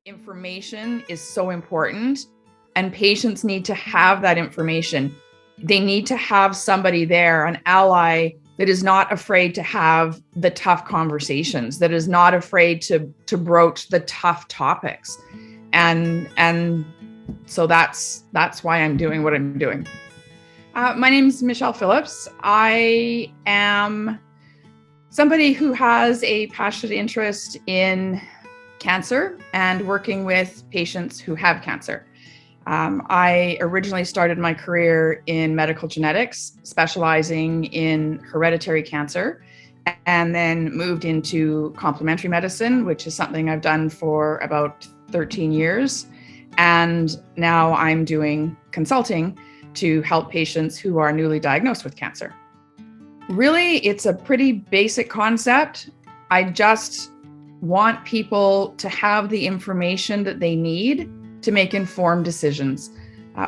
Information is so important, and patients need to have that information. They need to have somebody there, an ally that is not afraid to have the tough conversations, that is not afraid to broach the tough topics. And so that's why I'm doing what I'm doing. My name is Michelle Phillips. I am somebody who has a passionate interest in cancer and working with patients who have cancer. I originally started my career in medical genetics, specializing in hereditary cancer, and then moved into complementary medicine, which is something I've done for about 13 years. And now I'm doing consulting to help patients who are newly diagnosed with cancer. Really, it's a pretty basic concept. I just want people to have the information that they need to make informed decisions.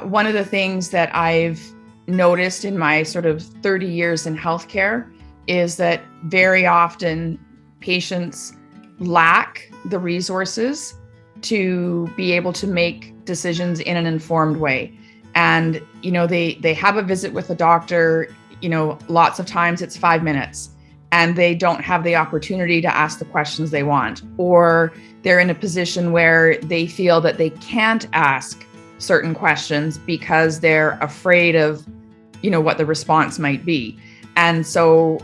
One of the things that I've noticed in my sort of 30 years in healthcare is that very often patients lack the resources to be able to make decisions in an informed way. And, they have a visit with a doctor, lots of times it's 5 minutes. And they don't have the opportunity to ask the questions they want, or they're in a position where they feel that they can't ask certain questions because they're afraid of, what the response might be. And so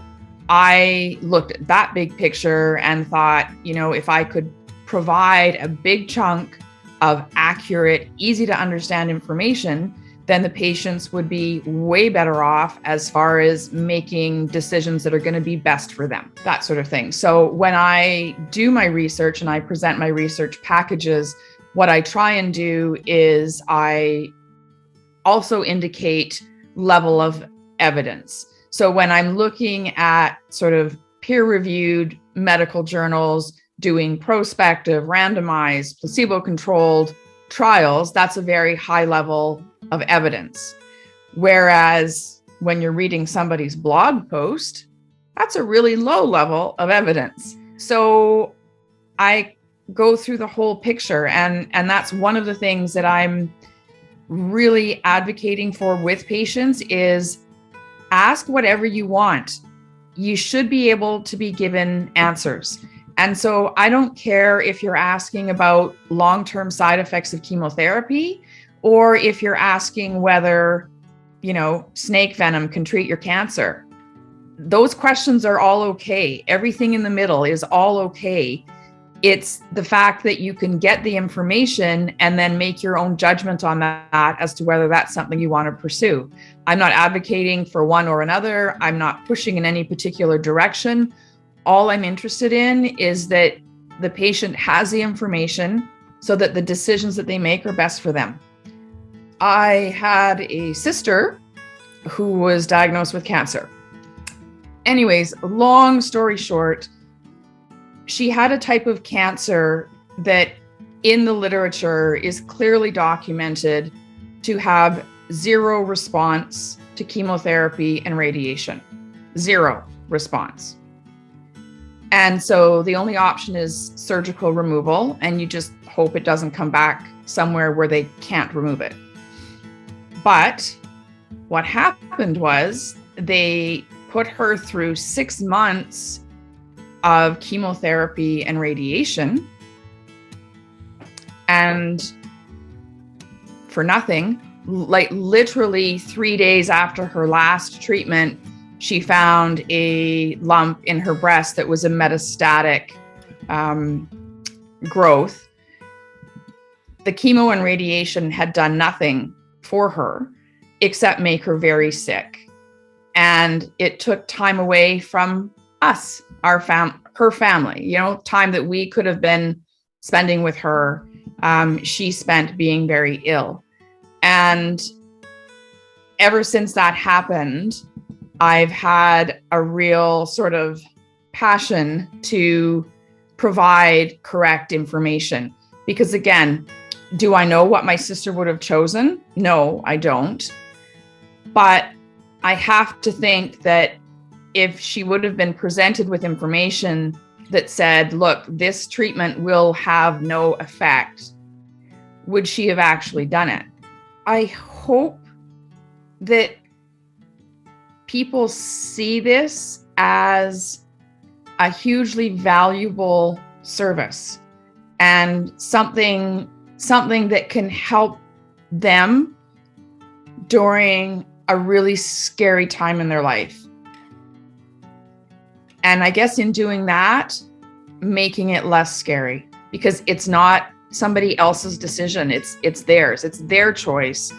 I looked at that big picture and thought, if I could provide a big chunk of accurate, easy to understand information, then the patients would be way better off as far as making decisions that are going to be best for them, that sort of thing. So when I do my research and I present my research packages, what I try and do is I also indicate level of evidence. So when I'm looking at sort of peer-reviewed medical journals doing prospective, randomized, placebo-controlled trials, that's a very high level of evidence. Whereas when you're reading somebody's blog post, that's a really low level of evidence. So I go through the whole picture, and that's one of the things that I'm really advocating for with patients is ask whatever you want. You should be able to be given answers. And so I don't care if you're asking about long-term side effects of chemotherapy, or if you're asking whether, snake venom can treat your cancer. Those questions are all okay. Everything in the middle is all okay. It's the fact that you can get the information and then make your own judgment on that as to whether that's something you want to pursue. I'm not advocating for one or another. I'm not pushing in any particular direction. All I'm interested in is that the patient has the information so that the decisions that they make are best for them. I had a sister who was diagnosed with cancer. Anyways, long story short, she had a type of cancer that in the literature is clearly documented to have zero response to chemotherapy and radiation. Zero response. And so the only option is surgical removal, and you just hope it doesn't come back somewhere where they can't remove it. But what happened was they put her through 6 months of chemotherapy and radiation, and for nothing, like literally 3 days after her last treatment, she found a lump in her breast that was a metastatic growth. The chemo and radiation had done nothing for her except make her very sick. And it took time away from us, her family, time that we could have been spending with her. She spent being very ill. And ever since that happened, I've had a real sort of passion to provide correct information. Because again, do I know what my sister would have chosen? No, I don't. But I have to think that if she would have been presented with information that said, look, this treatment will have no effect, would she have actually done it? I hope that people see this as a hugely valuable service and something that can help them during a really scary time in their life. And I guess in doing that, making it less scary, because it's not somebody else's decision. It's theirs. It's their choice.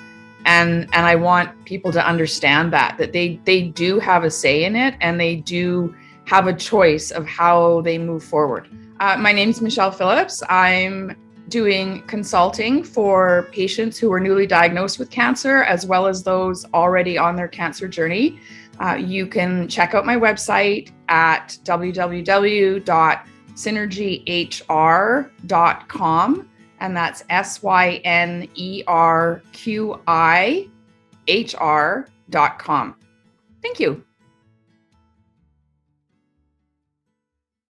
And I want people to understand that they do have a say in it, and they do have a choice of how they move forward. My name's Michelle Phillips. I'm doing consulting for patients who are newly diagnosed with cancer, as well as those already on their cancer journey. You can check out my website at www.synergyhr.com, and that's SYNERQIHR.com. Thank you.